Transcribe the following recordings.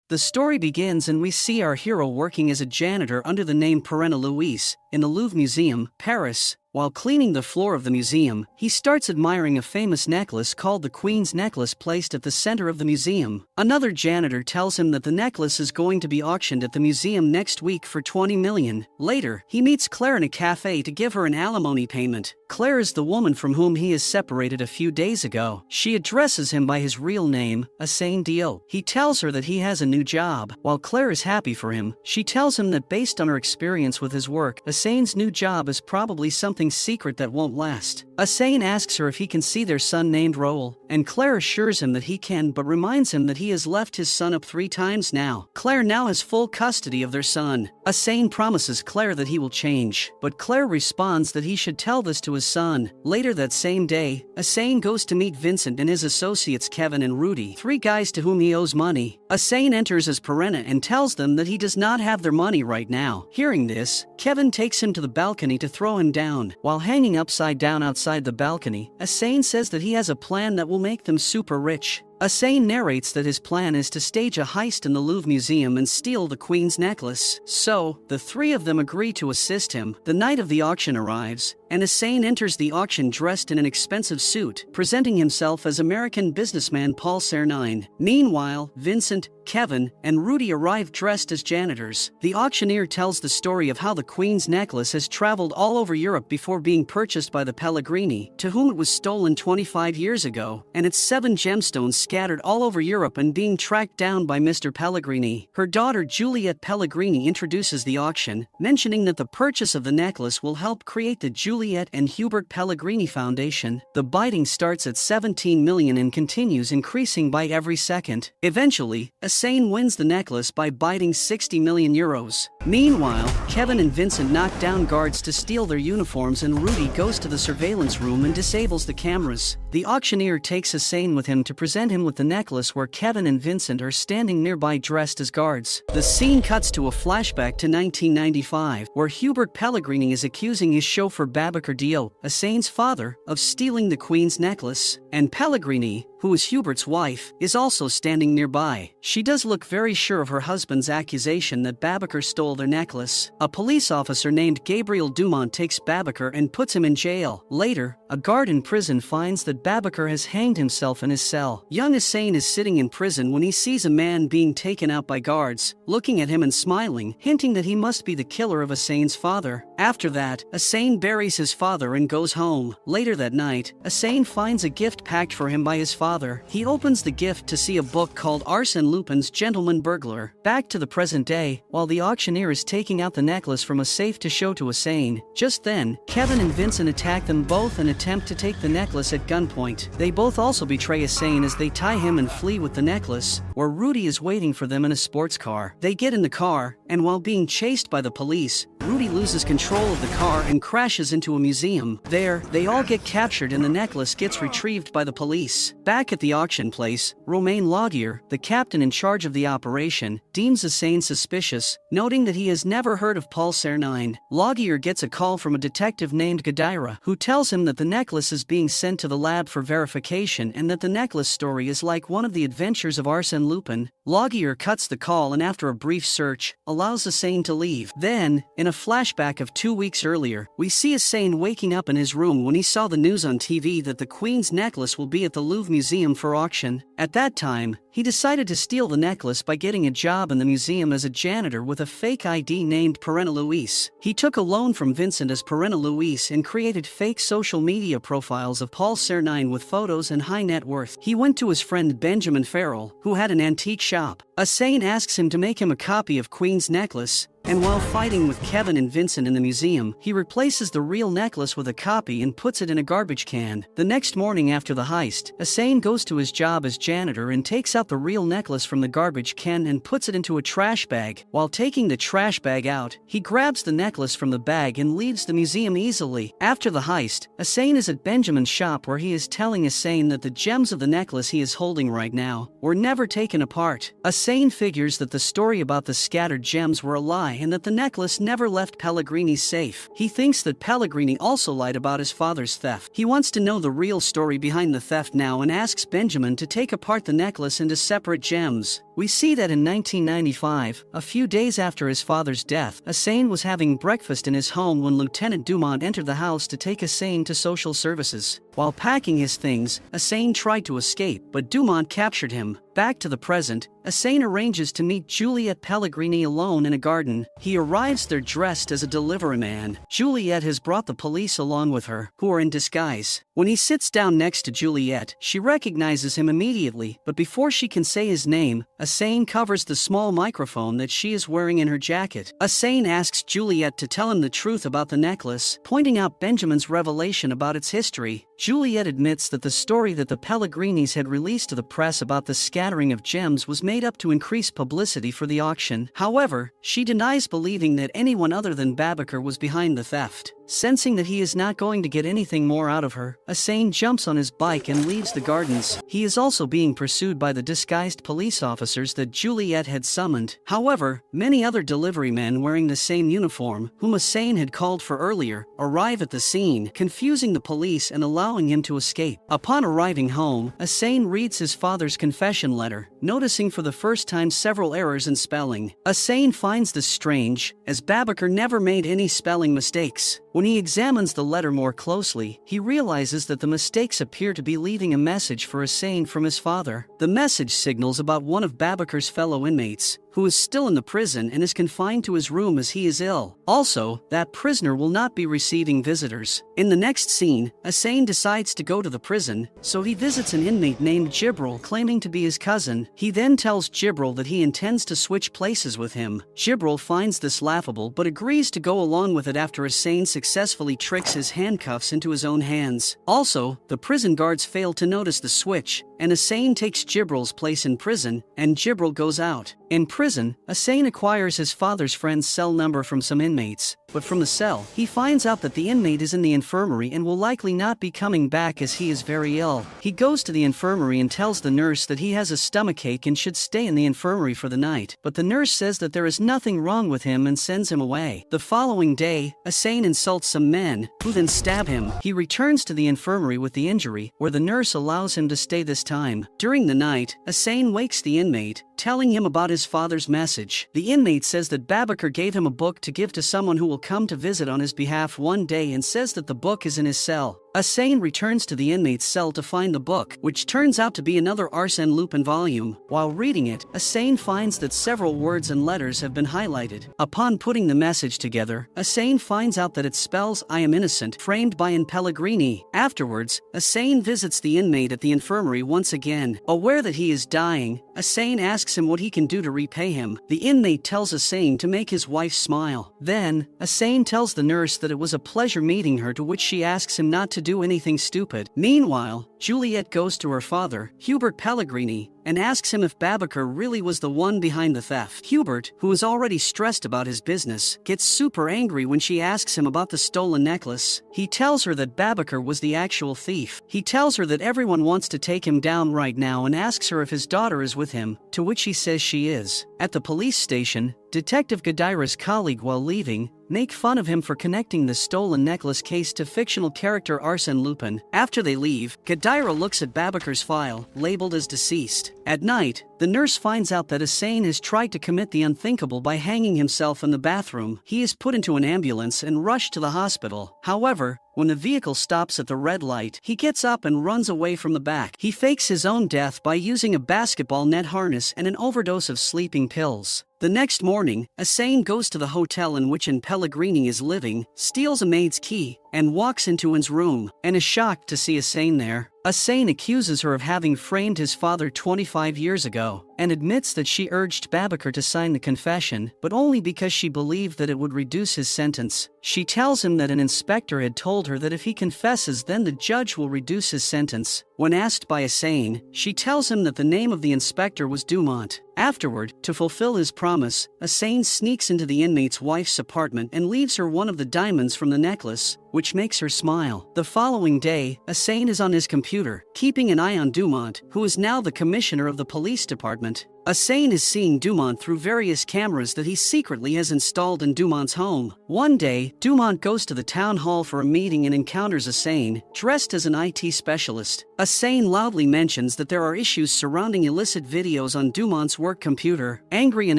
The story begins and we see our hero working as a janitor under the name Perena Louise in the Louvre Museum, Paris. While cleaning the floor of the museum, he starts admiring a famous necklace called the Queen's Necklace placed at the center of the museum. Another janitor tells him that the necklace is going to be auctioned at the museum next week for 20 million. Later, he meets Claire in a cafe to give her an alimony payment. Claire is the woman from whom he is separated a few days ago. She addresses him by his real name, Assain Dio. He tells her that he has a new job. While Claire is happy for him, she tells him that based on her experience with his work, Assain's new job is probably something secret that won't last. Assain asks her if he can see their son named Raoul, and Claire assures him that he can but reminds him that he has left his son up 3 times now. Claire now has full custody of their son. Assain promises Claire that he will change, but Claire responds that he should tell this to his son. Later that same day, Assain goes to meet Vincent and his associates Kevin and Rudy, 3 guys to whom he owes money. Assain enters as Perena and tells them that he does not have their money right now. Hearing this, Kevin takes him to the balcony to throw him down. While hanging upside down outside the balcony, Assain says that he has a plan that will make them super rich. Assain narrates that his plan is to stage a heist in the Louvre Museum and steal the Queen's necklace. So, the 3 of them agree to assist him. The night of the auction arrives, and Assain enters the auction dressed in an expensive suit, presenting himself as American businessman Paul Cernine. Meanwhile, Vincent, Kevin, and Rudy arrive dressed as janitors. The auctioneer tells the story of how the Queen's necklace has traveled all over Europe before being purchased by the Pellegrini, to whom it was stolen 25 years ago, and its 7 gemstones scattered all over Europe and being tracked down by Mr. Pellegrini. Her daughter Juliette Pellegrini introduces the auction, mentioning that the purchase of the necklace will help create the Juliette and Hubert Pellegrini Foundation. The bidding starts at 17 million and continues increasing by every second. Eventually, Assain wins the necklace by bidding 60 million euros. Meanwhile, Kevin and Vincent knock down guards to steal their uniforms and Rudy goes to the surveillance room and disables the cameras. The auctioneer takes Assain with him to present him with the necklace where Kevin and Vincent are standing nearby dressed as guards. The scene cuts to a flashback to 1995, where Hubert Pellegrini is accusing his chauffeur Babacar Dio, Assain's father, of stealing the Queen's necklace. And Pellegrini, who is Hubert's wife, is also standing nearby. She does look very sure of her husband's accusation that Babacar stole their necklace. A police officer named Gabriel Dumont takes Babacar and puts him in jail. Later, a guard in prison finds that Babacar has hanged himself in his cell. Young Assain is sitting in prison when he sees a man being taken out by guards, looking at him and smiling, hinting that he must be the killer of Assain's father. After that, Assain buries his father and goes home. Later that night, Assain finds a gift packed for him by his father. He opens the gift to see a book called Arsène Lupin's Gentleman Burglar. Back to the present day, while the auctioneer is taking out the necklace from a safe to show to Assain. Just then, Kevin and Vincent attack them both and attempt to take the necklace at gunpoint. They both also betray Assain as they tie him and flee with the necklace, where Rudy is waiting for them in a sports car. They get in the car, and while being chased by the police, Rudy loses control of the car and crashes into a museum. There, they all get captured and the necklace gets retrieved by the police. Back at the auction place, Romain Laudier, the captain in charge of the operation, deems Assain suspicious, noting that he has never heard of Paul Cernine. Laudier gets a call from a detective named Gadira, who tells him that the necklace is being sent to the lab for verification and that the necklace story is like one of the adventures of Arsène Lupin. Laudier cuts the call and after a brief search, allows Assain to leave. Then, in a flashback of 2 weeks earlier, we see Assain waking up in his room when he saw the news on TV that the Queen's necklace will be at the Louvre Museum for auction. At that time, he decided to steal the necklace by getting a job in the museum as a janitor with a fake ID named Perena Louise. He took a loan from Vincent as Perena Louise and created fake social media profiles of Paul Cernine with photos and high net worth. He went to his friend Benjamin Farrell, who had an antique shop. Assain asks him to make him a copy of Queen's necklace, and while fighting with Kevin and Vincent in the museum, he replaces the real necklace with a copy and puts it in a garbage can. The next morning after the heist, Assain goes to his job as janitor and takes out the real necklace from the garbage can and puts it into a trash bag. While taking the trash bag out, he grabs the necklace from the bag and leaves the museum easily. After the heist, Assain is at Benjamin's shop where he is telling Assain that the gems of the necklace he is holding right now were never taken apart. Assain figures that the story about the scattered gems were a lie and that the necklace never left Pellegrini's safe. He thinks that Pellegrini also lied about his father's theft. He wants to know the real story behind the theft now and asks Benjamin to take apart the necklace into separate gems. We see that in 1995, a few days after his father's death, Hussein was having breakfast in his home when Lieutenant Dumont entered the house to take Hussein to social services. While packing his things, Hussein tried to escape, but Dumont captured him. Back to the present, Hussein arranges to meet Juliet Pellegrini alone in a garden. He arrives there dressed as a delivery man. Juliet has brought the police along with her, who are in disguise. When he sits down next to Juliet, she recognizes him immediately, but before she can say his name, Hussein covers the small microphone that she is wearing in her jacket. Hussein asks Juliet to tell him the truth about the necklace, pointing out Benjamin's revelation about its history. Juliet admits that the story that the Pellegrinis had released to the press about the scattering of gems was made up to increase publicity for the auction. However, she denies believing that anyone other than Babacar was behind the theft. Sensing that he is not going to get anything more out of her, Hussein jumps on his bike and leaves the gardens. He is also being pursued by the disguised police officers that Juliet had summoned. However, many other delivery men wearing the same uniform, whom Hussein had called for earlier, arrive at the scene, confusing the police and allowing him to escape. Upon arriving home, Hussein reads his father's confession letter, noticing for the first time several errors in spelling. Hussein finds this strange, as Babacar never made any spelling mistakes. When he examines the letter more closely, he realizes that the mistakes appear to be leaving a message for Hussein from his father. The message signals about one of Babacar's fellow inmates, who is still in the prison and is confined to his room as he is ill. Also, that prisoner will not be receiving visitors. In the next scene, Hussein decides to go to the prison, so he visits an inmate named Jibril claiming to be his cousin. He then tells Jibril that he intends to switch places with him. Jibril finds this laughable but agrees to go along with it after Hussein successfully tricks his handcuffs into his own hands. Also, the prison guards fail to notice the switch, and Hussein takes Jibril's place in prison, and Jibril goes out. In prison, Hussein acquires his father's friend's cell number from some inmates, but from the cell, he finds out that the inmate is in the infirmary and will likely not be coming back as he is very ill. He goes to the infirmary and tells the nurse that he has a stomachache and should stay in the infirmary for the night, but the nurse says that there is nothing wrong with him and sends him away. The following day, Hussein insults some men, who then stab him. He returns to the infirmary with the injury, where the nurse allows him to stay this time. During the night, Hussein wakes the inmate, telling him about his father's message. The inmate says that Babacar gave him a book to give to someone who will come to visit on his behalf one day and says that the book is in his cell. Hussein returns to the inmate's cell to find the book, which turns out to be another Arsène Lupin volume. While reading it, Hussein finds that several words and letters have been highlighted. Upon putting the message together, Hussein finds out that it spells "I am innocent," framed by an Pellegrini. Afterwards, Hussein visits the inmate at the infirmary once again. Aware that he is dying, Hussein asks him what he can do to repay him. The inmate tells Hussein to make his wife smile. Then, Hussein tells the nurse that it was a pleasure meeting her, to which she asks him not to do anything stupid. Meanwhile, Juliet goes to her father, Hubert Pellegrini, and asks him if Babacar really was the one behind the theft. Hubert, who is already stressed about his business, gets super angry when she asks him about the stolen necklace. He tells her that Babacar was the actual thief. He tells her that everyone wants to take him down right now and asks her if his daughter is with him, to which he says she is. At the police station, Detective Gadira's colleague, while leaving, make fun of him for connecting the stolen necklace case to fictional character Arsène Lupin. After they leave, Gadira looks at Babacar's file, labeled as deceased. At night, the nurse finds out that Hussein has tried to commit the unthinkable by hanging himself in the bathroom. He is put into an ambulance and rushed to the hospital. However, when the vehicle stops at the red light, he gets up and runs away from the back. He fakes his own death by using a basketball net harness and an overdose of sleeping pills. The next morning, Hussein goes to the hotel in which an Pellegrini is living, steals a maid's key, and walks into his room, and is shocked to see Hussein there. Hussein accuses her of having framed his father 25 years ago, and admits that she urged Babacar to sign the confession, but only because she believed that it would reduce his sentence. She tells him that an inspector had told her that if he confesses, then the judge will reduce his sentence. When asked by Hussein, she tells him that the name of the inspector was Dumont. Afterward, to fulfill his promise, Hussein sneaks into the inmate's wife's apartment and leaves her one of the diamonds from the necklace, which makes her smile. The following day, Hussein is on his computer, keeping an eye on Dumont, who is now the commissioner of the police department. Asane is seeing Dumont through various cameras that he secretly has installed in Dumont's home. One day, Dumont goes to the town hall for a meeting and encounters Asane, dressed as an IT specialist. Asane loudly mentions that there are issues surrounding illicit videos on Dumont's work computer. Angry and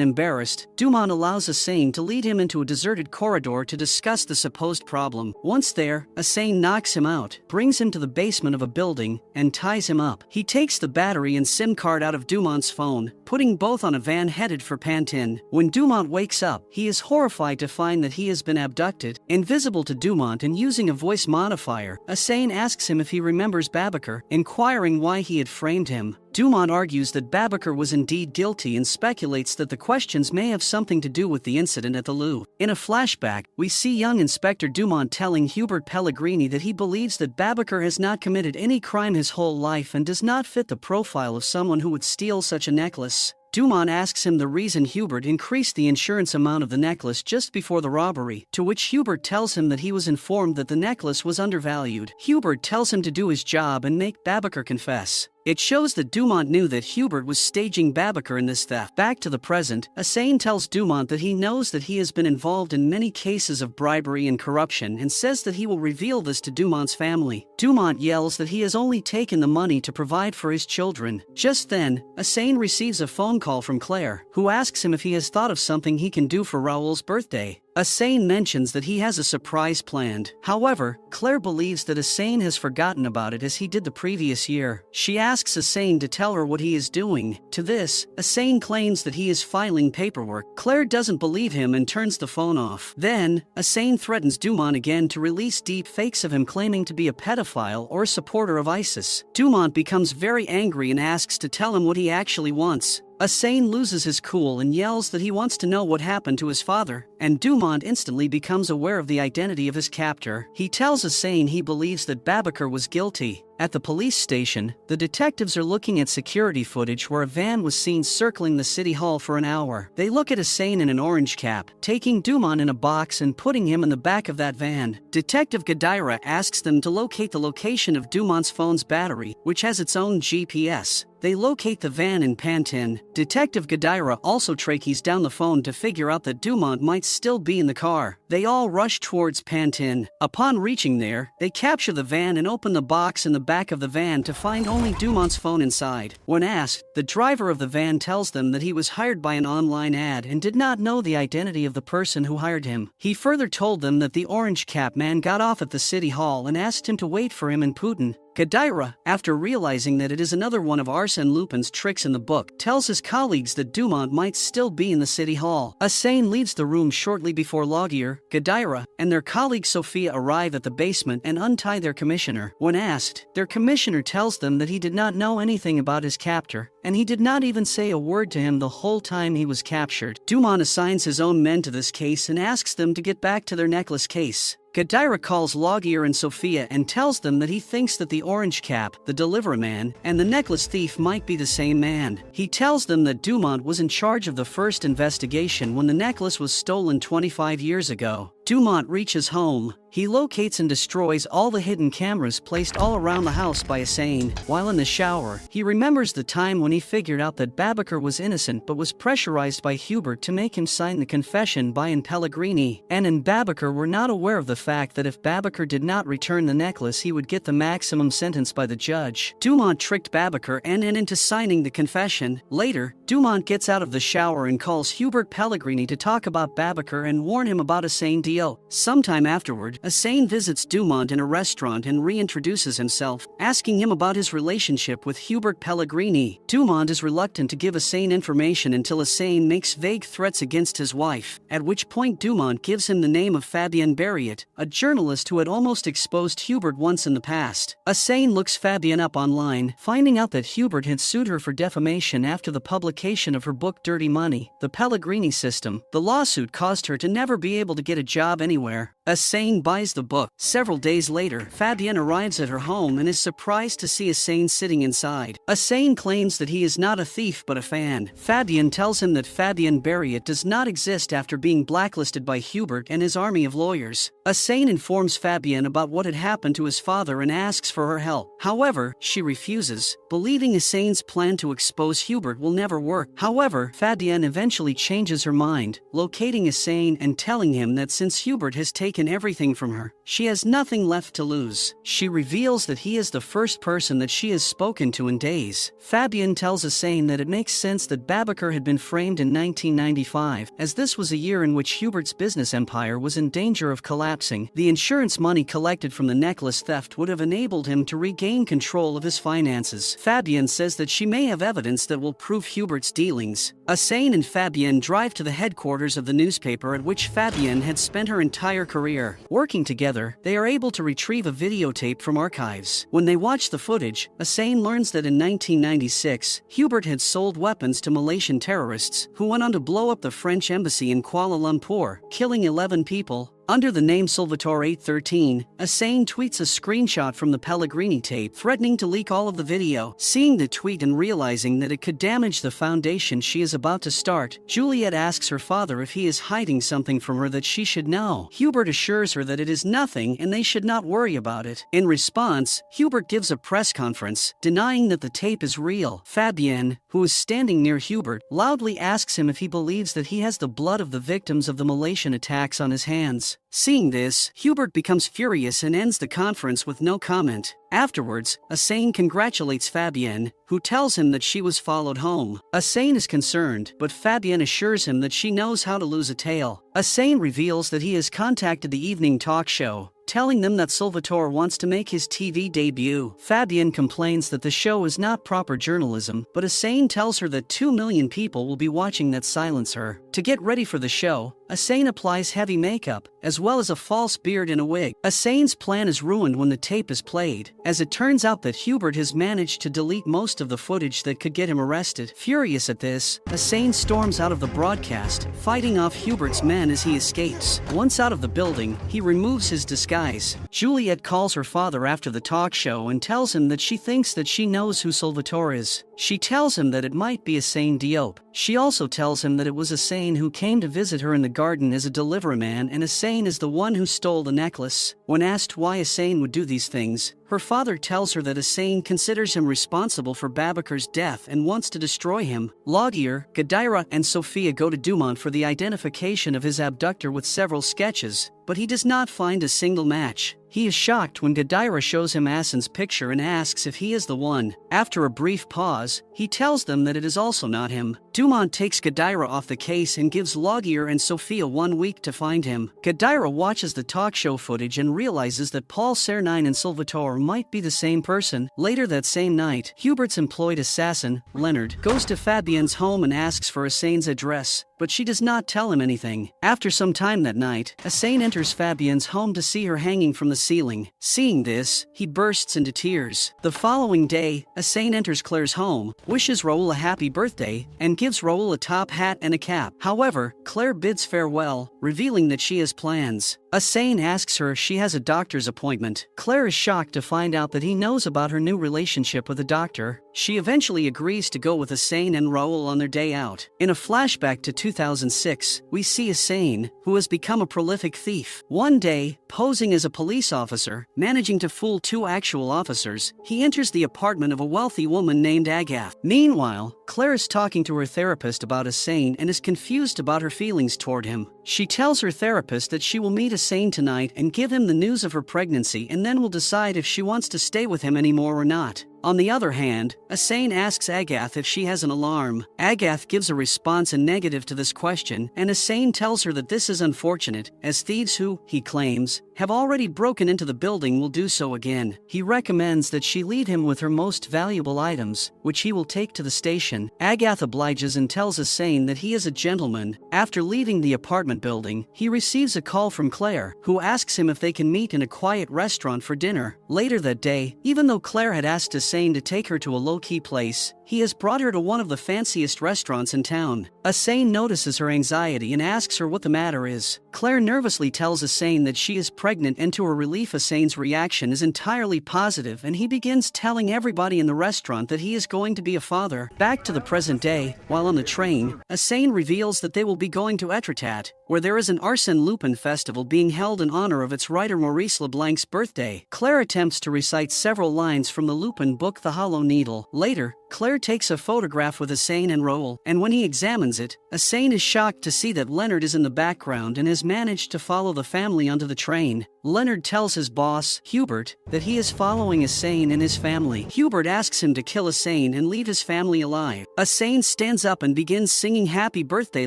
embarrassed, Dumont allows Asane to lead him into a deserted corridor to discuss the supposed problem. Once there, Asane knocks him out, brings him to the basement of a building, and ties him up. He takes the battery and SIM card out of Dumont's phone, putting both on a van headed for Pantin. When Dumont wakes up, he is horrified to find that he has been abducted. Invisible to Dumont and using a voice modifier, Asane asks him if he remembers Babacar, inquiring why he had framed him. Dumont argues that Babacar was indeed guilty and speculates that the questions may have something to do with the incident at the Louvre. In a flashback, we see young Inspector Dumont telling Hubert Pellegrini that he believes that Babacar has not committed any crime his whole life and does not fit the profile of someone who would steal such a necklace. Dumont asks him the reason Hubert increased the insurance amount of the necklace just before the robbery, to which Hubert tells him that he was informed that the necklace was undervalued. Hubert tells him to do his job and make Babacar confess. It shows that Dumont knew that Hubert was staging Babacar in this theft. Back to the present, Asane tells Dumont that he knows that he has been involved in many cases of bribery and corruption and says that he will reveal this to Dumont's family. Dumont yells that he has only taken the money to provide for his children. Just then, Asane receives a phone call from Claire, who asks him if he has thought of something he can do for Raoul's birthday. Asane mentions that he has a surprise planned. However, Claire believes that Asane has forgotten about it as he did the previous year. She asks Asane to tell her what he is doing. To this, Asane claims that he is filing paperwork. Claire doesn't believe him and turns the phone off. Then, Asane threatens Dumont again to release deep fakes of him claiming to be a pedophile or a supporter of ISIS. Dumont becomes very angry and asks to tell him what he actually wants. Asane loses his cool and yells that he wants to know what happened to his father, and Dumont instantly becomes aware of the identity of his captor. He tells Asane he believes that Babacar was guilty. At the police station, the detectives are looking at security footage where a van was seen circling the city hall for an hour. They look at Asane in an orange cap, taking Dumont in a box and putting him in the back of that van. Detective Gadira asks them to locate the location of Dumont's phone's battery, which has its own GPS. They locate the van in Pantin. Detective Gadira also trachees down the phone to figure out that Dumont might still be in the car. They all rush towards Pantin. Upon reaching there, they capture the van and open the box in the back of the van to find only Dumont's phone inside. When asked, the driver of the van tells them that he was hired by an online ad and did not know the identity of the person who hired him. He further told them that the orange cap man got off at the city hall and asked him to wait for him in Putin. Gadira, after realizing that it is another one of Arsène Lupin's tricks in the book, tells his colleagues that Dumont might still be in the city hall. Asane leaves the room shortly before Laguerre, Gadira, and their colleague Sophia arrive at the basement and untie their commissioner. When asked, their commissioner tells them that he did not know anything about his captor, and he did not even say a word to him the whole time he was captured. Dumont assigns his own men to this case and asks them to get back to their necklace case. Gadira calls Laguerre and Sophia and tells them that he thinks that the orange cap, the delivery man, and the necklace thief might be the same man. He tells them that Dumont was in charge of the first investigation when the necklace was stolen 25 years ago. Dumont reaches home. He locates and destroys all the hidden cameras placed all around the house by Asane. While in the shower, he remembers the time when he figured out that Babacar was innocent but was pressurized by Hubert to make him sign the confession by Pellegrini. Anne and Babacar were not aware of the fact that if Babacar did not return the necklace he would get the maximum sentence by the judge. Dumont tricked Babacar and Anne into signing the confession. Later, Dumont gets out of the shower and calls Hubert Pellegrini to talk about Babacar and warn him about Asane deal. Sometime afterward, Asane visits Dumont in a restaurant and reintroduces himself, asking him about his relationship with Hubert Pellegrini. Dumont is reluctant to give Asane information until Asane makes vague threats against his wife, at which point Dumont gives him the name of Fabienne Barriot, a journalist who had almost exposed Hubert once in the past. Asane looks Fabienne up online, finding out that Hubert had sued her for defamation after the publication of her book Dirty Money, The Pellegrini System. The lawsuit caused her to never be able to get a job job anywhere. Asane buys the book. Several days later, Fabienne arrives at her home and is surprised to see Asane sitting inside. Asane claims that he is not a thief but a fan. Fabienne tells him that Fabienne Berriot does not exist after being blacklisted by Hubert and his army of lawyers. Asane informs Fabienne about what had happened to his father and asks for her help. However, she refuses, believing Asane's plan to expose Hubert will never work. However, Fabienne eventually changes her mind, locating Asane and telling him that since Hubert has taken everything from her, she has nothing left to lose. She reveals that he is the first person that she has spoken to in days. Fabienne tells Asane that it makes sense that Babacar had been framed in 1995, as this was a year in which Hubert's business empire was in danger of collapsing. The insurance money collected from the necklace theft would have enabled him to regain control of his finances. Fabienne says that she may have evidence that will prove Hubert's dealings. Asane and Fabienne drive to the headquarters of the newspaper at which Fabienne had spent her entire career. Working together, they are able to retrieve a videotape from archives. When they watch the footage, Asane learns that in 1996, Hubert had sold weapons to Malaysian terrorists, who went on to blow up the French embassy in Kuala Lumpur, killing 11 people. Under the name Salvatore 813, Asane tweets a screenshot from the Pellegrini tape, threatening to leak all of the video. Seeing the tweet and realizing that it could damage the foundation she is about to start, Juliet asks her father if he is hiding something from her that she should know. Hubert assures her that it is nothing and they should not worry about it. In response, Hubert gives a press conference, denying that the tape is real. Fabienne, who is standing near Hubert, loudly asks him if he believes that he has the blood of the victims of the Malaysian attacks on his hands. Seeing this, Hubert becomes furious and ends the conference with no comment. Afterwards, Asane congratulates Fabienne, who tells him that she was followed home. Asane is concerned, but Fabienne assures him that she knows how to lose a tail. Asane reveals that he has contacted the evening talk show, telling them that Salvatore wants to make his TV debut. Fabienne complains that the show is not proper journalism, but Asane tells her that 2 million people will be watching that silence her. To get ready for the show, Asane applies heavy makeup, as well as a false beard and a wig. Asane's plan is ruined when the tape is played, as it turns out that Hubert has managed to delete most of the footage that could get him arrested. Furious at this, Asane storms out of the broadcast, fighting off Hubert's men as he escapes. Once out of the building, he removes his disguise. Juliet calls her father after the talk show and tells him that she thinks that she knows who Salvatore is. She tells him that it might be Asane Diop. She also tells him that it was Asane who came to visit her in the garden as a delivery man, and Asane is the one who stole the necklace. When asked why Asane would do these things, her father tells her that Asane considers him responsible for Babacar's death and wants to destroy him. Laudier, Gadira, and Sophia go to Dumont for the identification of his abductor with several sketches, but he does not find a single match. He is shocked when Gadira shows him Asen's picture and asks if he is the one. After a brief pause, he tells them that it is also not him. Dumont takes Gadira off the case and gives Laudier and Sophia 1 week to find him. Gadira watches the talk show footage and realizes that Paul Cernine and Salvatore might be the same person. Later that same night, Hubert's employed assassin, Leonard, goes to Fabienne's home and asks for Asane's address, but she does not tell him anything. After some time that night, Asane enters Fabienne's home to see her hanging from the ceiling. Seeing this, he bursts into tears. The following day, Asane enters Claire's home, wishes Raoul a happy birthday, and gives Raoul a top hat and a cap. However, Claire bids farewell, revealing that she has plans. Asane asks her if she has a doctor's appointment. Claire is shocked to find out that he knows about her new relationship with a doctor. She eventually agrees to go with Asane and Raoul on their day out. In a flashback to 2006, we see Asane, who has become a prolific thief. One day, posing as a police officer, managing to fool 2 actual officers, he enters the apartment of a wealthy woman named Agathe. Meanwhile, Claire is talking to her therapist about Asane and is confused about her feelings toward him. She tells her therapist that she will meet Asane tonight and give him the news of her pregnancy and then will decide if she wants to stay with him anymore or not. On the other hand, Asane asks Agathe if she has an alarm. Agathe gives a response in negative to this question, and Asane tells her that this is unfortunate, as thieves who, he claims, have already broken into the building will do so again. He recommends that she leave him with her most valuable items, which he will take to the station. Agathe obliges and tells Asane that he is a gentleman. After leaving the apartment building, he receives a call from Claire, who asks him if they can meet in a quiet restaurant for dinner. Later that day, even though Claire had asked Asane Asane to take her to a low-key place. He has brought her to one of the fanciest restaurants in town. Asane notices her anxiety and asks her what the matter is. Claire nervously tells Asane that she is pregnant, and to her relief Asane's reaction is entirely positive and he begins telling everybody in the restaurant that he is going to be a father. Back to the present day, while on the train, Asane reveals that they will be going to Etretat, where there is an Arsène Lupin festival being held in honor of its writer Maurice Leblanc's birthday. Claire attempts to recite several lines from the Lupin book The Hollow Needle. Later, Claire takes a photograph with Asane and Raoul, and when he examines it, Asane is shocked to see that Leonard is in the background and has managed to follow the family onto the train. Leonard tells his boss, Hubert, that he is following Asane and his family. Hubert asks him to kill Asane and leave his family alive. Asane stands up and begins singing Happy Birthday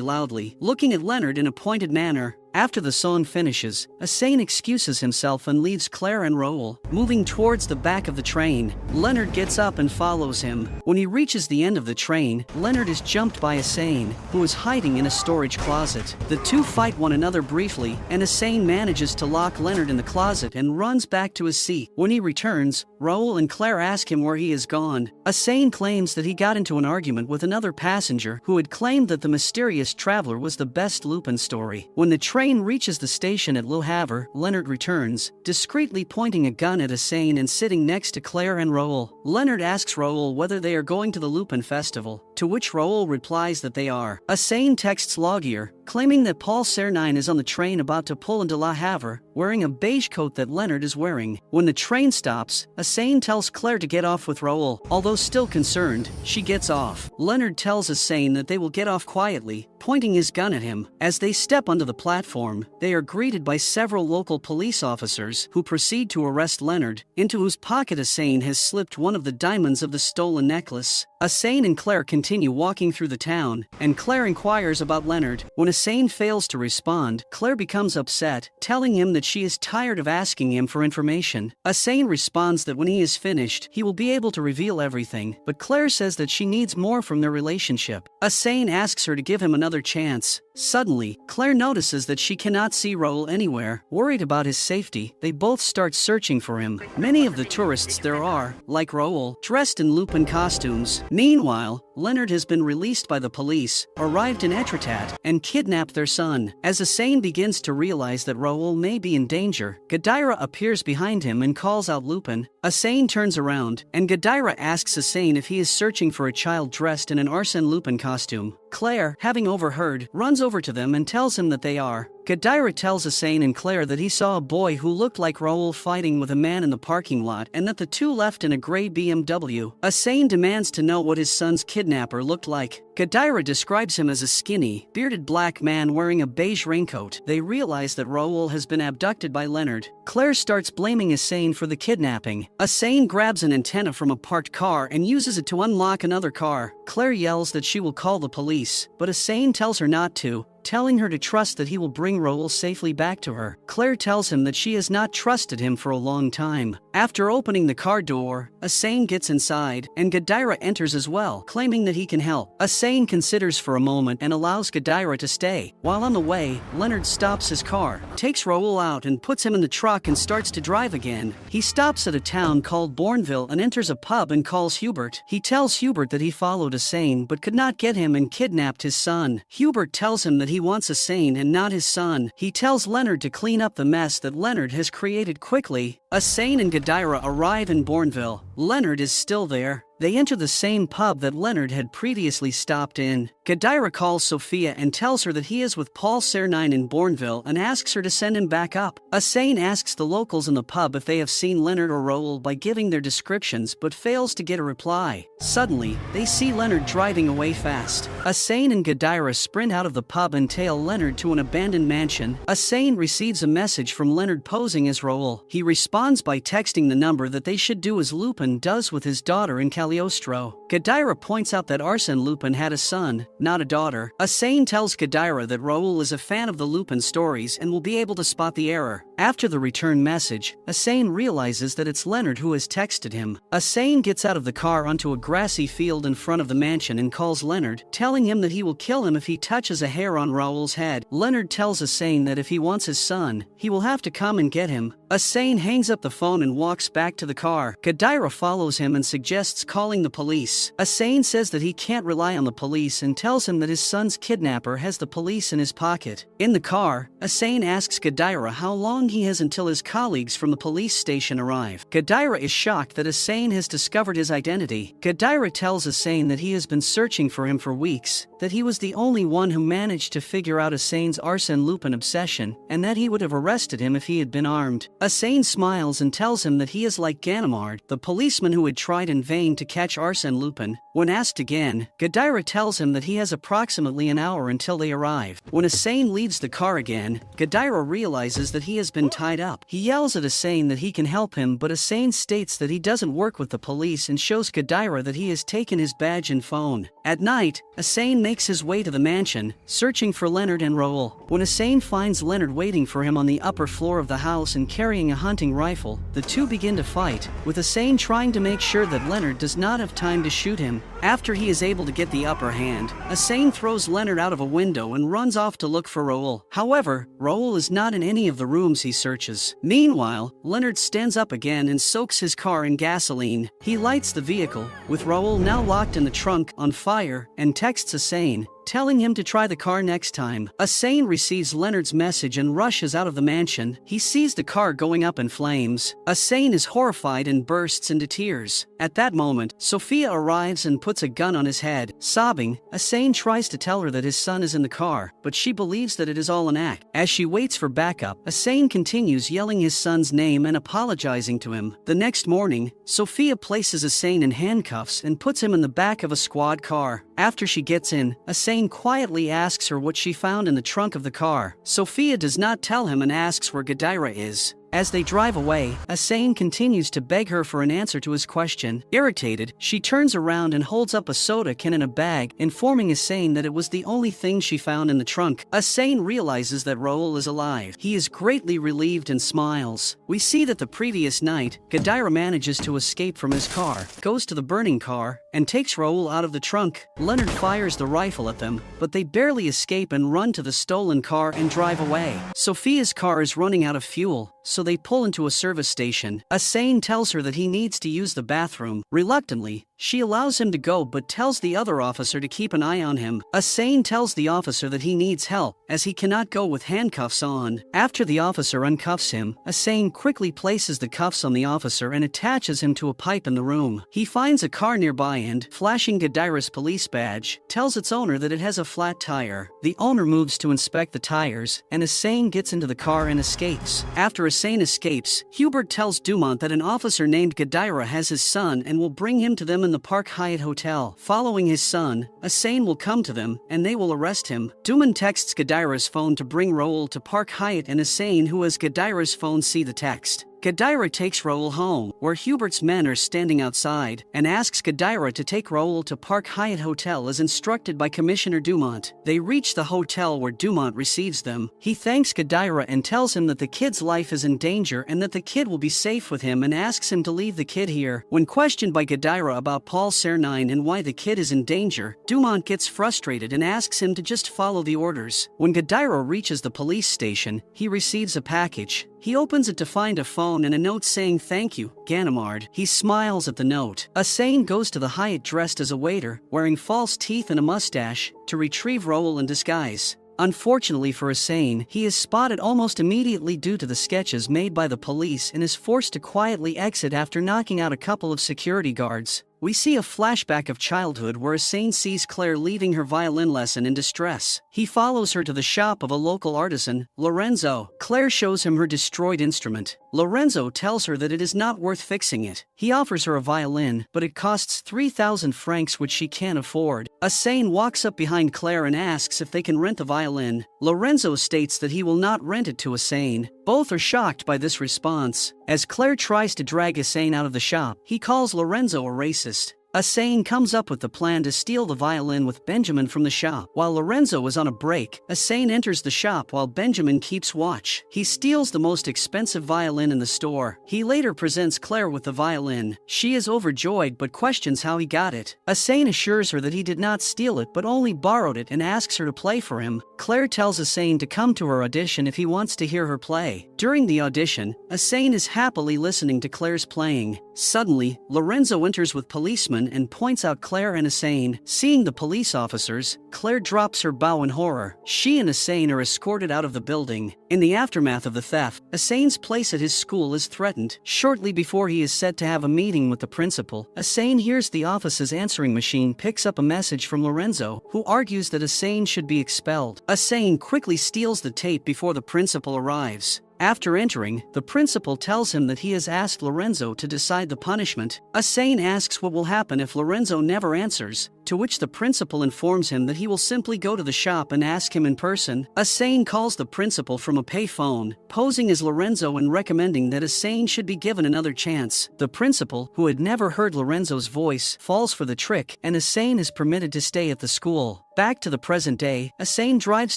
loudly, looking at Leonard in a pointed manner. After the song finishes, Asane excuses himself and leaves Claire and Raoul. Moving towards the back of the train, Leonard gets up and follows him. When he reaches the end of the train, Leonard is jumped by Asane, who is hiding in a storage closet. The two fight one another briefly, and Asane manages to lock Leonard in the closet and runs back to his seat. When he returns, Raoul and Claire ask him where he has gone. Asane claims that he got into an argument with another passenger who had claimed that the mysterious traveler was the best Lupin story. When the train reaches the station at Le Havre, Leonard returns, discreetly pointing a gun at Asane and sitting next to Claire and Raoul. Leonard asks Raoul whether they are going to the Lupin festival, to which Raoul replies that they are. Asane texts Laguerre, claiming that Paul Cernine is on the train about to pull into Le Havre, wearing a beige coat that Leonard is wearing. When the train stops, Asane tells Claire to get off with Raoul. Although still concerned, she gets off. Leonard tells Asane that they will get off quietly, pointing his gun at him. As they step onto the platform, they are greeted by several local police officers who proceed to arrest Leonard, into whose pocket Asane has slipped one of the diamonds of the stolen necklace. Asane and Claire continue walking through the town, and Claire inquires about Leonard. When Asane fails to respond, Claire becomes upset, telling him that she is tired of asking him for information. Asane responds that when he is finished, he will be able to reveal everything, but Claire says that she needs more from their relationship. Asane asks her to give him another chance. Suddenly, Claire notices that she cannot see Raoul anywhere. Worried about his safety, they both start searching for him. Many of the tourists there are, like Raoul, dressed in Lupin costumes. Meanwhile, Leonard has been released by the police, arrived in Etretat, and kidnapped their son. As Asane begins to realize that Raoul may be in danger, Gadira appears behind him and calls out Lupin. Asane turns around, and Gadira asks Asane if he is searching for a child dressed in an Arsène Lupin costume. Claire, having overheard, runs over to them and tells him that they are. Gadira tells Asane and Claire that he saw a boy who looked like Raoul fighting with a man in the parking lot and that the two left in a gray BMW. Asane demands to know what his son's kidnapper looked like. Gadira describes him as a skinny, bearded black man wearing a beige raincoat. They realize that Raoul has been abducted by Leonard. Claire starts blaming Asane for the kidnapping. Asane grabs an antenna from a parked car and uses it to unlock another car. Claire yells that she will call the police, but Asane tells her not to, telling her to trust that he will bring Raoul safely back to her. Claire tells him that she has not trusted him for a long time. After opening the car door, Asane gets inside, and Gadira enters as well, claiming that he can help. Asane considers for a moment and allows Gadira to stay. While on the way, Leonard stops his car, takes Raoul out and puts him in the truck and starts to drive again. He stops at a town called Bourneville and enters a pub and calls Hubert. He tells Hubert that he followed Asane but could not get him and kidnapped his son. Hubert tells him that he wants Asane and not his son. He tells Leonard to clean up the mess that Leonard has created quickly. Asane and Gadira arrive in Bourneville. Leonard is still there. They enter the same pub that Leonard had previously stopped in. Gadira calls Sophia and tells her that he is with Paul Cernine in Bourneville and asks her to send him back up. Asane asks the locals in the pub if they have seen Leonard or Raoul by giving their descriptions but fails to get a reply. Suddenly, they see Leonard driving away fast. Asane and Gadira sprint out of the pub and tail Leonard to an abandoned mansion. Asane receives a message from Leonard posing as Raoul. He responds by texting the number that they should do as Lupin does with his daughter in Cagliostro. Gadira points out that Arsène Lupin had a son, not a daughter. Asane tells Gadira that Raoul is a fan of the Lupin stories and will be able to spot the error. After the return message, Asane realizes that it's Leonard who has texted him. Asane gets out of the car onto a grassy field in front of the mansion and calls Leonard, telling him that he will kill him if he touches a hair on Raoul's head. Leonard tells Asane that if he wants his son, he will have to come and get him. Hussein hangs up the phone and walks back to the car. Gadira follows him and suggests calling the police. Hussein says that he can't rely on the police and tells him that his son's kidnapper has the police in his pocket. In the car, Hussein asks Gadira how long he has until his colleagues from the police station arrive. Gadira is shocked that Hussein has discovered his identity. Gadira tells Hussein that he has been searching for him for weeks, that he was the only one who managed to figure out Hussein's Arsène Lupin obsession, and that he would have arrested him if he had been armed. Hussein smiles and tells him that he is like Ganimard, the policeman who had tried in vain to catch Arsène Lupin. When asked again, Gadira tells him that he has approximately an hour until they arrive. When Hussein leaves the car again, Gadira realizes that he has been tied up. He yells at Hussein that he can help him, but Hussein states that he doesn't work with the police and shows Gadira that he has taken his badge and phone. At night, Hussein makes his way to the mansion, searching for Leonard and Raoul. When Hussein finds Leonard waiting for him on the upper floor of the house and carrying a hunting rifle, the two begin to fight, with Hussein trying to make sure that Leonard does not have time to shoot him. After he is able to get the upper hand, Hussein throws Leonard out of a window and runs off to look for Raoul. However, Raoul is not in any of the rooms he searches. Meanwhile, Leonard stands up again and soaks his car in gasoline. He lights the vehicle, with Raoul now locked in the trunk, on fire, and texts Hussein, telling him to try the car next time. Hussein receives Leonard's message and rushes out of the mansion. He sees the car going up in flames. Hussein is horrified and bursts into tears. At that moment, Sophia arrives and puts a gun on his head. Sobbing, Hussein tries to tell her that his son is in the car, but she believes that it is all an act. As she waits for backup, Hussein continues yelling his son's name and apologizing to him. The next morning, Sophia places Hussein in handcuffs and puts him in the back of a squad car. After she gets in, Hussein quietly asks her what she found in the trunk of the car. Sophia does not tell him and asks where Gadira is. As they drive away, Hussein continues to beg her for an answer to his question. Irritated, she turns around and holds up a soda can in a bag, informing Hussein that it was the only thing she found in the trunk. Hussein realizes that Raoul is alive. He is greatly relieved and smiles. We see that the previous night, Gadira manages to escape from his car, goes to the burning car, and takes Raoul out of the trunk. Leonard fires the rifle at them, but they barely escape and run to the stolen car and drive away. Sophia's car is running out of fuel, so they pull into a service station. Hussein tells her that he needs to use the bathroom. Reluctantly, she allows him to go but tells the other officer to keep an eye on him. Hussein tells the officer that he needs help, as he cannot go with handcuffs on. After the officer uncuffs him, Hussein quickly places the cuffs on the officer and attaches him to a pipe in the room. He finds a car nearby and, flashing Gadira's police badge, tells its owner that it has a flat tire. The owner moves to inspect the tires, and Hussein gets into the car and escapes. After Hussein escapes, Hubert tells Dumont that an officer named Gadira has his son and will bring him to them in the Park Hyatt Hotel. Following his son, Hussein will come to them, and they will arrest him. Dumont texts Gadira's phone to bring Raoul to Park Hyatt, and Hussein, who has Gadira's phone, see the text. Gadira takes Raoul home, where Hubert's men are standing outside, and asks Gadira to take Raoul to Park Hyatt Hotel as instructed by Commissioner Dumont. They reach the hotel where Dumont receives them. He thanks Gadira and tells him that the kid's life is in danger and that the kid will be safe with him, and asks him to leave the kid here. When questioned by Gadira about Paul Cernine and why the kid is in danger, Dumont gets frustrated and asks him to just follow the orders. When Gadira reaches the police station, he receives a package. He opens it to find a phone and a note saying "Thank you, Ganimard." He smiles at the note. Hussein goes to the Hyatt dressed as a waiter, wearing false teeth and a mustache, to retrieve Raoul in disguise. Unfortunately for Hussein, he is spotted almost immediately due to the sketches made by the police and is forced to quietly exit after knocking out a couple of security guards. We see a flashback of childhood where Hussein sees Claire leaving her violin lesson in distress. He follows her to the shop of a local artisan, Lorenzo. Claire shows him her destroyed instrument. Lorenzo tells her that it is not worth fixing it. He offers her a violin, but it costs 3,000 francs, which she can't afford. Hussein walks up behind Claire and asks if they can rent the violin. Lorenzo states that he will not rent it to Hussein. Both are shocked by this response. As Claire tries to drag Hussein out of the shop, he calls Lorenzo a racist. Asane comes up with the plan to steal the violin with Benjamin from the shop. While Lorenzo is on a break, Asane enters the shop while Benjamin keeps watch. He steals the most expensive violin in the store. He later presents Claire with the violin. She is overjoyed but questions how he got it. Asane assures her that he did not steal it but only borrowed it and asks her to play for him. Claire tells Asane to come to her audition if he wants to hear her play. During the audition, Asane is happily listening to Claire's playing. Suddenly, Lorenzo enters with policemen and points out Claire and Asane. Seeing the police officers, Claire drops her bow in horror. She and Asane are escorted out of the building. In the aftermath of the theft, Asane's place at his school is threatened. Shortly before he is set to have a meeting with the principal, Asane hears the office's answering machine picks up a message from Lorenzo, who argues that Asane should be expelled. Asane quickly steals the tape before the principal arrives. After entering, the principal tells him that he has asked Lorenzo to decide the punishment. Asane asks what will happen if Lorenzo never answers, to which the principal informs him that he will simply go to the shop and ask him in person. Asane calls the principal from a payphone, posing as Lorenzo and recommending that Asane should be given another chance. The principal, who had never heard Lorenzo's voice, falls for the trick, and Asane is permitted to stay at the school. Back to the present day, Asane drives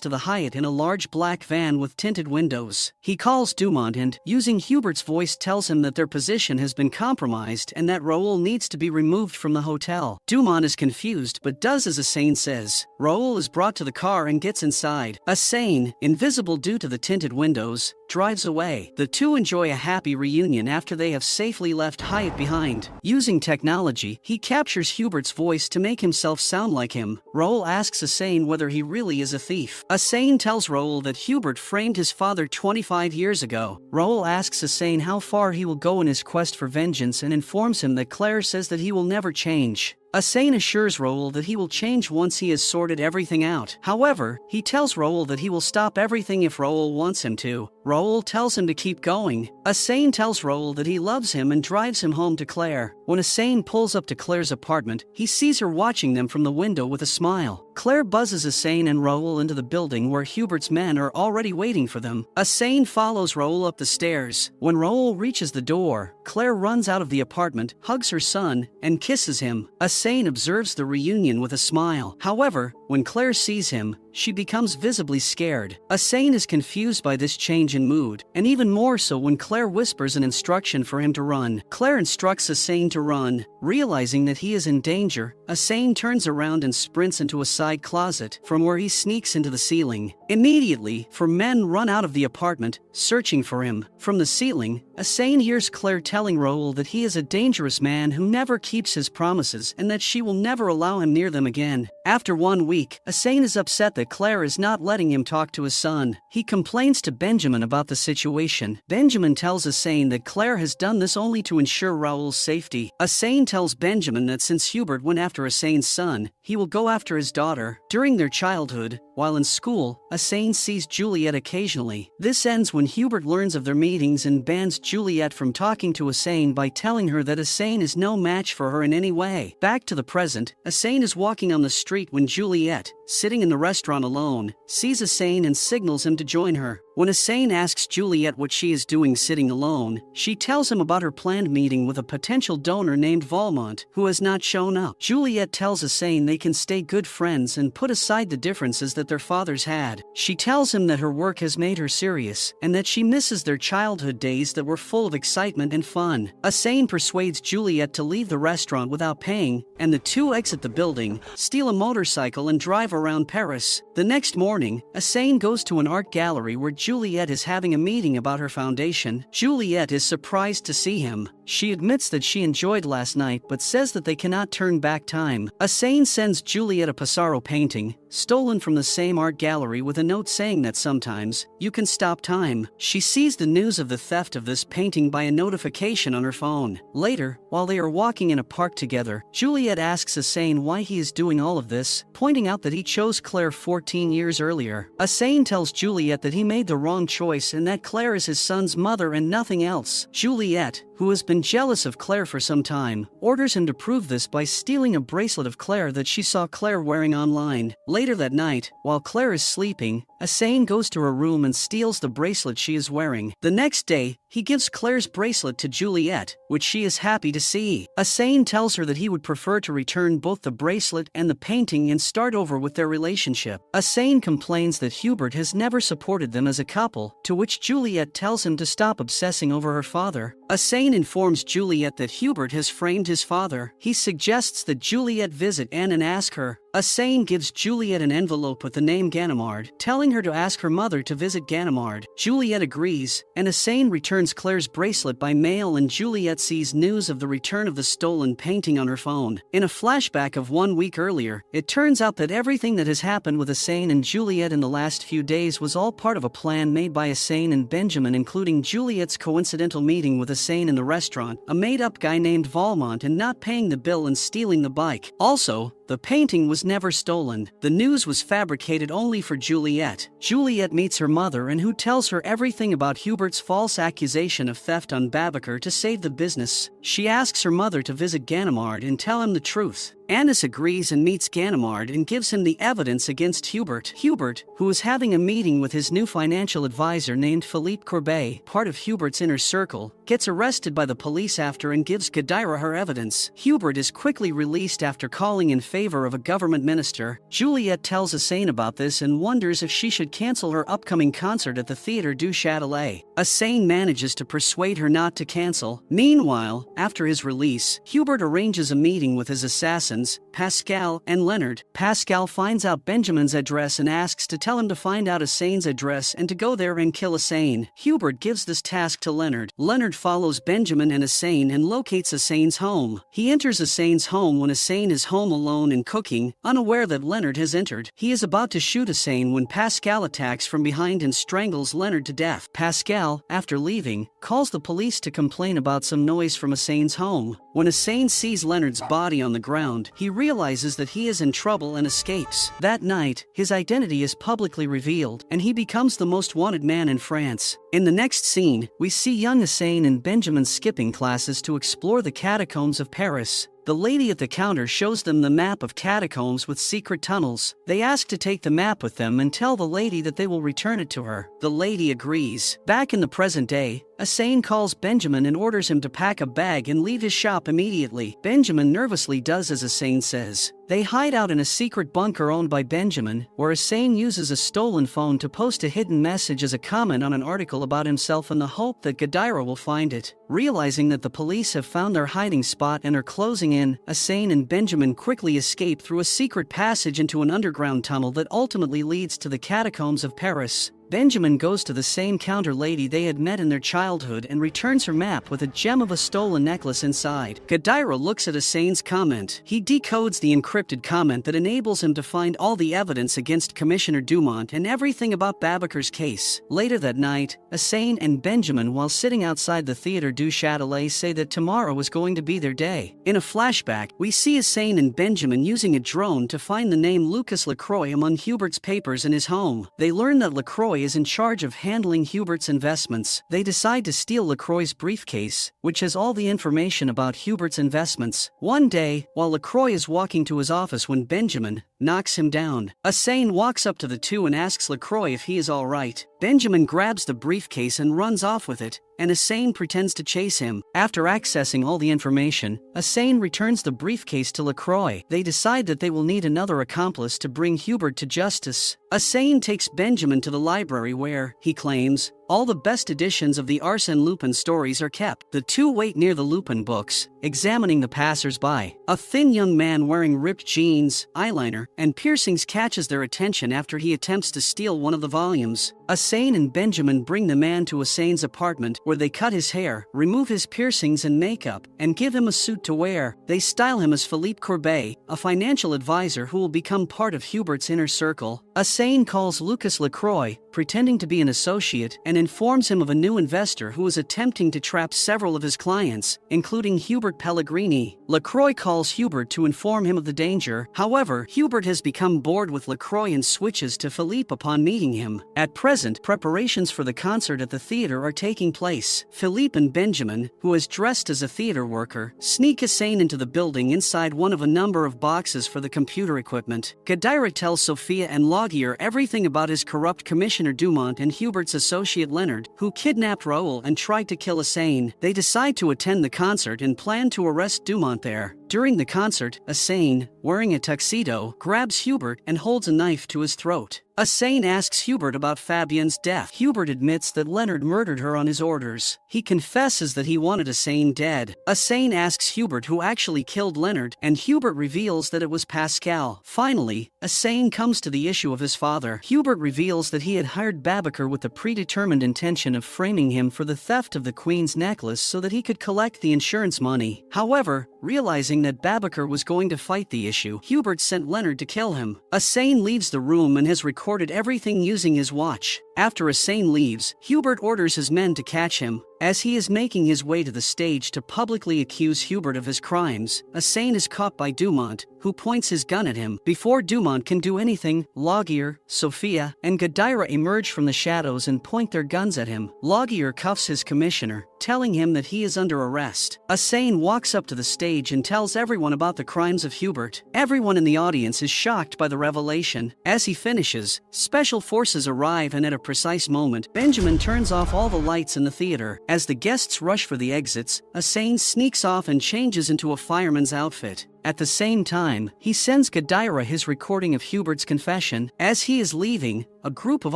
to the Hyatt in a large black van with tinted windows. He calls Dumont and, using Hubert's voice, tells him that their position has been compromised and that Raoul needs to be removed from the hotel. Dumont is confused but does as Asane says. Raoul is brought to the car and gets inside. Asane, invisible due to the tinted windows, drives away. The two enjoy a happy reunion after they have safely left Hyatt behind. Using technology, he captures Hubert's voice to make himself sound like him. Raoul asks Asane whether he really is a thief. Asane tells Raoul that Hubert framed his father 25 years ago. Raoul asks Asane how far he will go in his quest for vengeance and informs him that Claire says that he will never change. Asane assures Raoul that he will change once he has sorted everything out. However, he tells Raoul that he will stop everything if Raoul wants him to. Raoul tells him to keep going. Asane tells Raoul that he loves him and drives him home to Claire. When Asane pulls up to Claire's apartment, he sees her watching them from the window with a smile. Claire buzzes Asane and Raoul into the building where Hubert's men are already waiting for them. Asane follows Raoul up the stairs. When Raoul reaches the door, Claire runs out of the apartment, hugs her son, and kisses him. Asane observes the reunion with a smile. However, when Claire sees him, she becomes visibly scared. Asane is confused by this change in mood, and even more so when Claire whispers an instruction for him to run. Claire instructs Asane to run. Realizing that he is in danger, Asane turns around and sprints into a side closet, from where he sneaks into the ceiling. Immediately, 4 men run out of the apartment, searching for him. From the ceiling, Asane hears Claire telling Raoul that he is a dangerous man who never keeps his promises and that she will never allow him near them again. After 1 week, Asane is upset that Claire is not letting him talk to his son. He complains to Benjamin about the situation. Benjamin tells Asane that Claire has done this only to ensure Raoul's safety. Asane tells Benjamin that since Hubert went after Asane's son, he will go after his daughter. During their childhood, while in school, Asane sees Juliet occasionally. This ends when Hubert learns of their meetings and bans Juliet from talking to Asane by telling her that Asane is no match for her in any way. Back to the present, Asane is walking on the street when Juliet, sitting in the restaurant alone, sees Asane and signals him to join her. When Asane asks Juliet what she is doing sitting alone, she tells him about her planned meeting with a potential donor named Valmont, who has not shown up. Juliet tells Asane they can stay good friends and put aside the differences that their fathers had. She tells him that her work has made her serious, and that she misses their childhood days that were full of excitement and fun. Asane persuades Juliet to leave the restaurant without paying, and the two exit the building, steal a motorcycle and drive around Paris. The next morning, Asane goes to an art gallery where Juliet is having a meeting about her foundation. Juliet is surprised to see him. She admits that she enjoyed last night but says that they cannot turn back time. Asane sends Juliet a Pissarro painting, stolen from the same art gallery, with a note saying that sometimes you can stop time. She sees the news of the theft of this painting by a notification on her phone. Later, while they are walking in a park together, Juliet asks Asane why he is doing all of this, pointing out that he chose Claire 14 years earlier. Asane tells Juliet that he made the wrong choice and that Claire is his son's mother and nothing else. Juliet, who has been jealous of Claire for some time, orders him to prove this by stealing a bracelet of Claire that she saw Claire wearing online. Later that night, while Claire is sleeping, Asane goes to her room and steals the bracelet she is wearing. The next day, he gives Claire's bracelet to Juliet, which she is happy to see. Asane tells her that he would prefer to return both the bracelet and the painting and start over with their relationship. Asane complains that Hubert has never supported them as a couple, to which Juliet tells him to stop obsessing over her father. Asane informs Juliet that Hubert has framed his father. He suggests that Juliet visit Anne and ask her. Asane gives Juliet an envelope with the name Ganimard, telling her to ask her mother to visit Ganimard. Juliet agrees, and Asane returns Claire's bracelet by mail, and Juliet sees news of the return of the stolen painting on her phone. In a flashback of 1 week earlier, it turns out that everything that has happened with Asane and Juliet in the last few days was all part of a plan made by Asane and Benjamin, including Juliet's coincidental meeting with Asane in the restaurant, a made-up guy named Valmont, and not paying the bill and stealing the bike. Also, the painting was never stolen. The news was fabricated only for Juliet. Juliet meets her mother, and who tells her everything about Hubert's false accusation of theft on Babaker to save the business. She asks her mother to visit Ganimard and tell him the truth. Annis agrees and meets Ganimard and gives him the evidence against Hubert. Hubert, who is having a meeting with his new financial advisor named Philippe Courbet, part of Hubert's inner circle, gets arrested by the police after and gives Gadira her evidence. Hubert is quickly released after calling in favor of a government minister. Juliet tells Asane about this and wonders if she should cancel her upcoming concert at the Theatre du Châtelet. Asane manages to persuade her not to cancel. Meanwhile, after his release, Hubert arranges a meeting with his assassins, Pascal and Leonard. Pascal finds out Benjamin's address and asks to tell him to find out Asane's address and to go there and kill Asane. Hubert gives this task to Leonard. Leonard follows Benjamin and Asane and locates Asane's home. He enters Asane's home when Asane is home alone and cooking, unaware that Leonard has entered. He is about to shoot Asane when Pascal attacks from behind and strangles Leonard to death. Pascal, after leaving, calls the police to complain about some noise from Asane's home. When Asane sees Leonard's body on the ground, he realizes that he is in trouble and escapes. That night, his identity is publicly revealed, and he becomes the most wanted man in France. In the next scene, we see young Asane and Benjamin skipping classes to explore the catacombs of Paris. The lady at the counter shows them the map of catacombs with secret tunnels. They ask to take the map with them and tell the lady that they will return it to her. The lady agrees. Back in the present day, Asane calls Benjamin and orders him to pack a bag and leave his shop immediately. Benjamin nervously does as Asane says. They hide out in a secret bunker owned by Benjamin, where Asane uses a stolen phone to post a hidden message as a comment on an article about himself in the hope that Gadira will find it. Realizing that the police have found their hiding spot and are closing in, Asane and Benjamin quickly escape through a secret passage into an underground tunnel that ultimately leads to the catacombs of Paris. Benjamin goes to the same counter lady they had met in their childhood and returns her map with a gem of a stolen necklace inside. Gadira looks at Asane's comment. He decodes the encrypted comment that enables him to find all the evidence against Commissioner Dumont and everything about Babaker's case. Later that night, Asane and Benjamin, while sitting outside the Theatre du Châtelet, say that tomorrow is going to be their day. In a flashback, we see Asane and Benjamin using a drone to find the name Lucas Lacroix among Hubert's papers in his home. They learn that Lacroix is in charge of handling Hubert's investments. They decide to steal Lacroix's briefcase, which has all the information about Hubert's investments. One day, while Lacroix is walking to his office when Benjamin knocks him down, Asane walks up to the two and asks Lacroix if he is all right. Benjamin grabs the briefcase and runs off with it, and Asane pretends to chase him. After accessing all the information, Asane returns the briefcase to Lacroix. They decide that they will need another accomplice to bring Hubert to justice. Asane takes Benjamin to the library where, he claims, all the best editions of the Arsène Lupin stories are kept. The two wait near the Lupin books, examining the passers-by. A thin young man wearing ripped jeans, eyeliner, and piercings catches their attention after he attempts to steal one of the volumes. Asane and Benjamin bring the man to Asane's apartment, where they cut his hair, remove his piercings and makeup, and give him a suit to wear. They style him as Philippe Courbet, a financial advisor who will become part of Hubert's inner circle. Asane calls Lucas Lacroix, pretending to be an associate, and informs him of a new investor who is attempting to trap several of his clients, including Hubert Pellegrini. Lacroix calls Hubert to inform him of the danger. However, Hubert has become bored with Lacroix and switches to Philippe upon meeting him. At present, preparations for the concert at the theater are taking place. Philippe and Benjamin, who is dressed as a theater worker, sneak Asane into the building inside one of a number of boxes for the computer equipment. Gadira tells Sophia and Log Laguerre everything about his corrupt Commissioner Dumont and Hubert's associate Leonard, who kidnapped Raoul and tried to kill Assane. They decide to attend the concert and plan to arrest Dumont there. During the concert, Assane, wearing a tuxedo, grabs Hubert and holds a knife to his throat. Assane asks Hubert about Fabienne's death. Hubert admits that Leonard murdered her on his orders. He confesses that he wanted Assane dead. Assane asks Hubert who actually killed Leonard, and Hubert reveals that it was Pascal. Finally, Assane comes to the issue of his father. Hubert reveals that he had hired Babacar with the predetermined intention of framing him for the theft of the Queen's necklace so that he could collect the insurance money. However, realizing that Babacar was going to fight the issue, Hubert sent Leonard to kill him. Assane leaves the room and has recorded everything using his watch. After Assane leaves, Hubert orders his men to catch him. As he is making his way to the stage to publicly accuse Hubert of his crimes, Assane is caught by Dumont, who points his gun at him. Before Dumont can do anything, Laguerre, Sophia, and Gadira emerge from the shadows and point their guns at him. Laguerre cuffs his commissioner, telling him that he is under arrest. Assane walks up to the stage and tells everyone about the crimes of Hubert. Everyone in the audience is shocked by the revelation. As he finishes, special forces arrive, and at a precise moment, Benjamin turns off all the lights in the theater. As the guests rush for the exits, Assane sneaks off and changes into a fireman's outfit. At the same time, he sends Gadira his recording of Hubert's confession. As he is leaving, a group of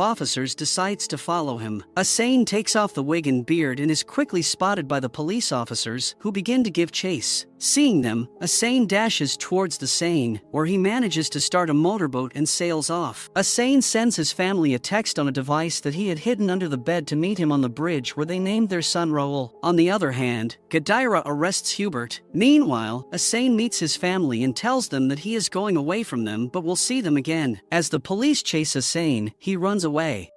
officers decides to follow him. Assane takes off the wig and beard and is quickly spotted by the police officers, who begin to give chase. Seeing them, Assane dashes towards the Seine, where he manages to start a motorboat and sails off. Assane sends his family a text on a device that he had hidden under the bed to meet him on the bridge where they named their son Raoul. On the other hand, Gadira arrests Hubert. Meanwhile, Assane meets his family and tells them that he is going away from them but will see them again. As the police chase Assane, he runs away.